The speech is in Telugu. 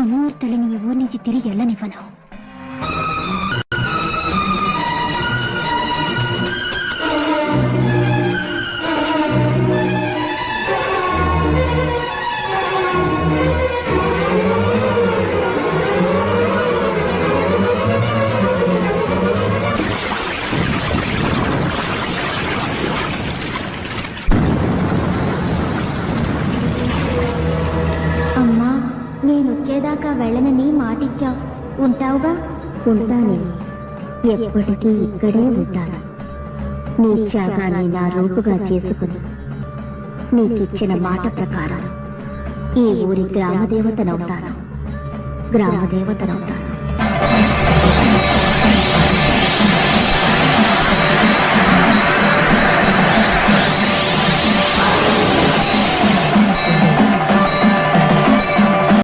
అమూర్తులని ఈ ఊరి నుంచి తిరిగి వెళ్ళనివ్వను. అమ్మా, నేనొచ్చేదాకా వెళ్ళనని మాటిచ్చావు, ఉంటావుగా? ఉంటానే, ఎప్పటికీ ఇక్కడే ఉంటాను. నీ త్యాగాన్ని నా రూపుగా చేసుకుని నీకిచ్చిన మాట ప్రకారం ఈ ఊరి గ్రామదేవతనవుతాను.